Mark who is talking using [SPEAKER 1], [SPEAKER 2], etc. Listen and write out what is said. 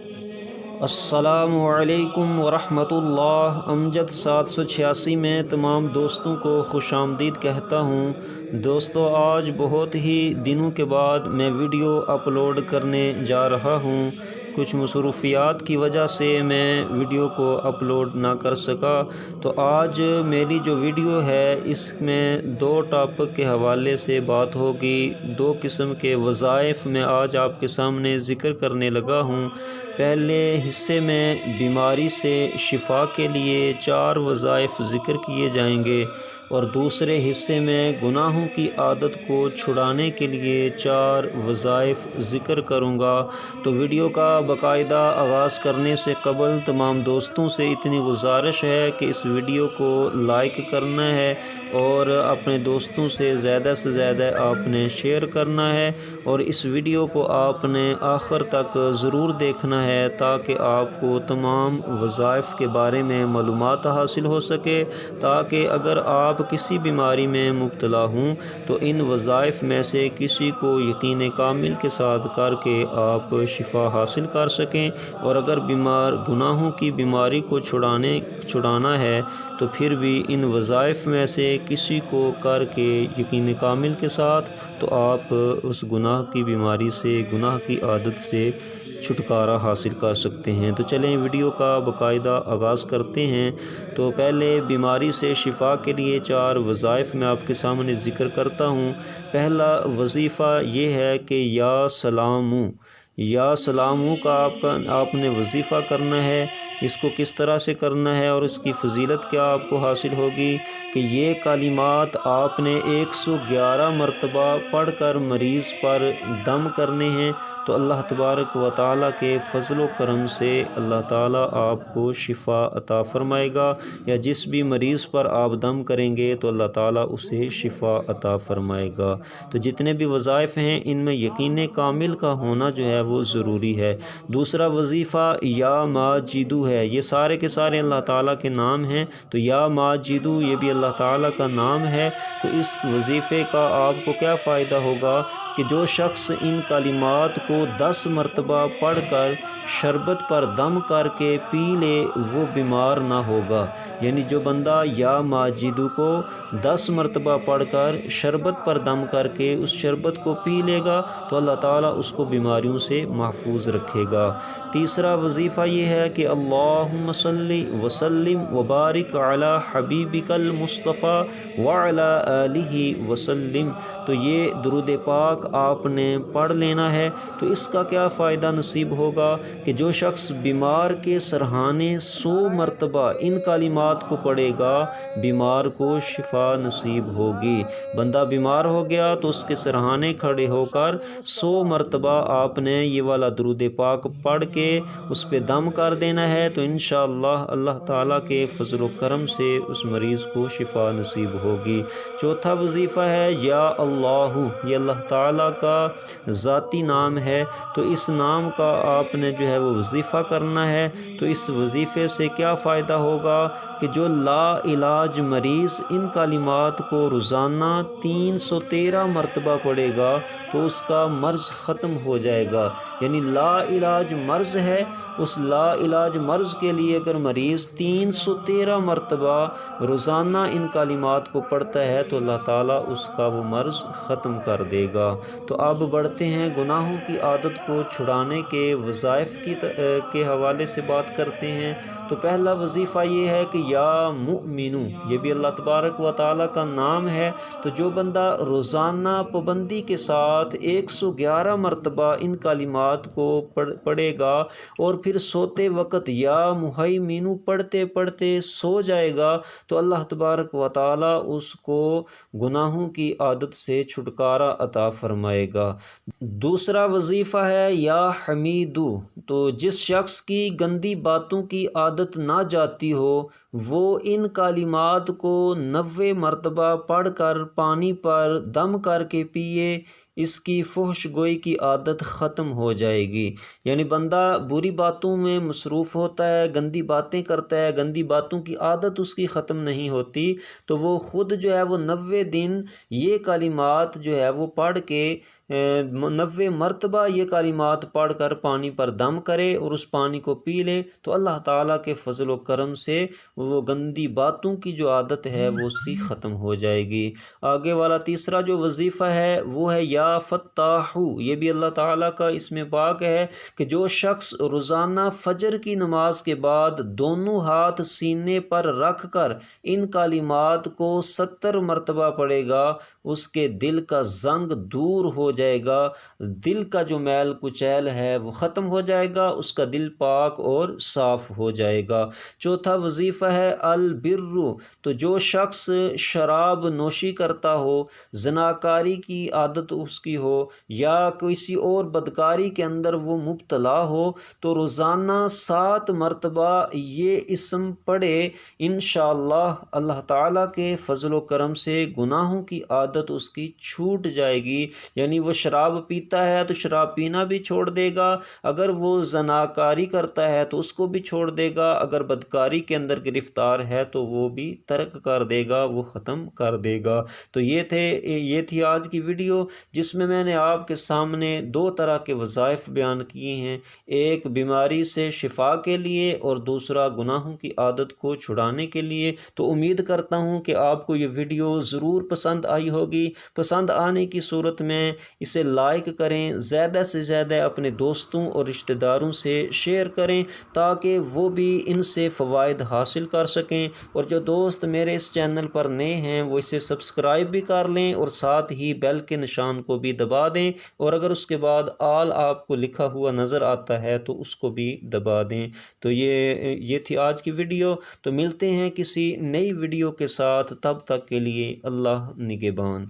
[SPEAKER 1] السلام علیکم ورحمۃ اللہ۔ امجد 786 میں تمام دوستوں کو خوش آمدید کہتا ہوں۔ دوستو، آج بہت ہی دنوں کے بعد میں ویڈیو اپلوڈ کرنے جا رہا ہوں۔ کچھ مصروفیات کی وجہ سے میں ویڈیو کو اپلوڈ نہ کر سکا، تو آج میری جو ویڈیو ہے اس میں دو ٹاپک کے حوالے سے بات ہوگی۔ دو قسم کے وظائف میں آج آپ کے سامنے ذکر کرنے لگا ہوں۔ پہلے حصے میں بیماری سے شفا کے لیے 4 وظائف ذکر کیے جائیں گے، اور دوسرے حصے میں گناہوں کی عادت کو چھڑانے کے لیے 4 وظائف ذکر کروں گا۔ تو ویڈیو کا باقاعدہ آغاز کرنے سے قبل تمام دوستوں سے اتنی گزارش ہے کہ اس ویڈیو کو لائک کرنا ہے اور اپنے دوستوں سے زیادہ آپ نے شیئر کرنا ہے، اور اس ویڈیو کو آپ نے آخر تک ضرور دیکھنا ہے تاکہ آپ کو تمام وظائف کے بارے میں معلومات حاصل ہو سکے، تاکہ اگر آپ کسی بیماری میں مبتلا ہوں تو ان وظائف میں سے کسی کو یقین کامل کے ساتھ کر کے آپ شفا حاصل کر سکیں، اور اگر گناہوں کی بیماری کو چھڑانا ہے تو پھر بھی ان وظائف میں سے کسی کو کر کے یقین کامل کے ساتھ تو آپ اس گناہ کی بیماری سے، گناہ کی عادت سے چھٹکارا حاصل کر سکتے ہیں۔ تو چلیں ویڈیو کا باقاعدہ آغاز کرتے ہیں۔ تو پہلے بیماری سے شفا کے لیے 4 وظائف میں آپ کے سامنے ذکر کرتا ہوں۔ پہلا وظیفہ یہ ہے کہ یا سلاموں کا آپ نے وظیفہ کرنا ہے۔ اس کو کس طرح سے کرنا ہے اور اس کی فضیلت کیا آپ کو حاصل ہوگی کہ یہ کلمات آپ نے 111 مرتبہ پڑھ کر مریض پر دم کرنے ہیں، تو اللہ تبارک و تعالیٰ کے فضل و کرم سے اللہ تعالیٰ آپ کو شفا عطا فرمائے گا، یا جس بھی مریض پر آپ دم کریں گے تو اللہ تعالیٰ اسے شفا عطا فرمائے گا۔ تو جتنے بھی وظائف ہیں ان میں یقین کامل کا ہونا جو ہے وہ ضروری ہے۔ دوسرا وظیفہ یا ماجدو ہے۔ یہ سارے کے سارے اللہ تعالیٰ کے نام ہیں، تو یا ماجدو یہ بھی اللہ تعالیٰ کا نام ہے۔ تو اس وظیفے کا آپ کو کیا فائدہ ہوگا کہ جو شخص ان کلمات کو 10 مرتبہ پڑھ کر شربت پر دم کر کے پی لے وہ بیمار نہ ہوگا۔ یعنی جو بندہ یا ماجدو کو 10 مرتبہ پڑھ کر شربت پر دم کر کے اس شربت کو پی لے گا تو اللہ تعالیٰ اس کو بیماریوں سے محفوظ رکھے گا۔ تیسرا وظیفہ یہ ہے کہ اللہم صلی وسلم وبارک علی حبیبک المصطفیٰ وعلی آلہ وسلم۔ تو یہ درود پاک آپ نے پڑھ لینا ہے۔ تو اس کا کیا فائدہ نصیب ہوگا کہ جو شخص بیمار کے سرہانے 100 مرتبہ ان کلمات کو پڑھے گا بیمار کو شفا نصیب ہوگی۔ بندہ بیمار ہو گیا تو اس کے سرہانے کھڑے ہو کر 100 مرتبہ آپ نے یہ والا درود پاک پڑھ کے اس پہ دم کر دینا ہے، تو انشاءاللہ اللہ تعالیٰ کے فضل و کرم سے اس مریض کو شفا نصیب ہوگی۔ چوتھا وظیفہ ہے یا اللہ۔ یہ اللہ تعالیٰ کا ذاتی نام ہے، تو اس نام کا آپ نے جو ہے وہ وظیفہ کرنا ہے۔ تو اس وظیفے سے کیا فائدہ ہوگا کہ جو لا علاج مریض ان کلمات کو روزانہ 313 مرتبہ پڑھے گا تو اس کا مرض ختم ہو جائے گا۔ یعنی لا علاج مرض ہے، اس لا علاج مرض کے لیے اگر مریض 313 مرتبہ روزانہ ان کلمات کو پڑھتا ہے تو اللہ تعالیٰ اس کا وہ مرض ختم کر دے گا۔ تو اب بڑھتے ہیں گناہوں کی عادت کو چھڑانے کے وظائف کے حوالے سے بات کرتے ہیں۔ تو پہلا وظیفہ یہ ہے کہ یا مؤمنو، یہ بھی اللہ تبارک و تعالیٰ کا نام ہے۔ تو جو بندہ روزانہ پابندی کے ساتھ 111 مرتبہ ان کلمات کو پڑھے گا اور پھر سوتے وقت یا مہیمنو پڑھتے پڑھتے سو جائے گا تو اللہ تبارک و تعالیٰ اس کو گناہوں کی عادت سے چھٹکارا عطا فرمائے گا۔ دوسرا وظیفہ ہے یا حمیدو۔ تو جس شخص کی گندی باتوں کی عادت نہ جاتی ہو وہ ان کلمات کو 90 مرتبہ پڑھ کر پانی پر دم کر کے پیے، اس کی فحش گوئی کی عادت ختم ہو جائے گی۔ یعنی بندہ بری باتوں میں مصروف ہوتا ہے، گندی باتیں کرتا ہے، گندی باتوں کی عادت اس کی ختم نہیں ہوتی، تو وہ خود جو ہے وہ 90 دن یہ کلمات جو ہے وہ پڑھ کے 90 مرتبہ یہ کلمات پڑھ کر پانی پر دم کرے اور اس پانی کو پی لے، تو اللہ تعالیٰ کے فضل و کرم سے وہ گندی باتوں کی جو عادت ہے وہ اس کی ختم ہو جائے گی۔ آگے والا تیسرا جو وظیفہ ہے وہ ہے یا فتاحو، یہ بھی اللہ تعالیٰ کا اسم پاک ہے کہ جو شخص روزانہ فجر کی نماز کے بعد دونوں ہاتھ سینے پر رکھ کر ان کلمات کو 70 مرتبہ پڑھے گا، اس کے دل کا زنگ دور ہو جائے گا، دل کا جو میل کچیل ہے وہ ختم ہو جائے گا، اس کا دل پاک اور صاف ہو جائے گا۔ چوتھا وظیفہ ہے البر، تو جو شخص شراب نوشی کرتا ہو، زناکاری کی عادت اس کی ہو یا کسی اور بدکاری کے اندر وہ مبتلا ہو، تو روزانہ 7 مرتبہ یہ اسم پڑھے، انشاءاللہ اللہ تعالیٰ کے فضل و کرم سے گناہوں کی عادت اس کی چھوٹ جائے گی۔ یعنی وہ شراب پیتا ہے تو شراب پینا بھی چھوڑ دے گا، اگر وہ زناکاری کرتا ہے تو اس کو بھی چھوڑ دے گا، اگر بدکاری کے اندر گرفتار ہے تو وہ بھی ترک کر دے گا، وہ ختم کر دے گا۔ تو یہ تھی آج کی ویڈیو، جس میں نے آپ کے سامنے 2 طرح کے وظائف بیان کیے ہیں، ایک بیماری سے شفا کے لیے اور دوسرا گناہوں کی عادت کو چھڑانے کے لیے۔ تو امید کرتا ہوں کہ آپ کو یہ ویڈیو ضرور پسند آئی ہوگی۔ پسند آنے کی صورت میں اسے لائک کریں، زیادہ سے زیادہ اپنے دوستوں اور رشتہ داروں سے شیئر کریں تاکہ وہ بھی ان سے فوائد حاصل کر سکیں، اور جو دوست میرے اس چینل پر نئے ہیں وہ اسے سبسکرائب بھی کر لیں اور ساتھ ہی بیل کے نشان کو بھی دبا دیں، اور اگر اس کے بعد آل آپ کو لکھا ہوا نظر آتا ہے تو اس کو بھی دبا دیں۔ تو یہ تھی آج کی ویڈیو، تو ملتے ہیں کسی نئی ویڈیو کے ساتھ، تب تک کے لیے اللہ نگہبان۔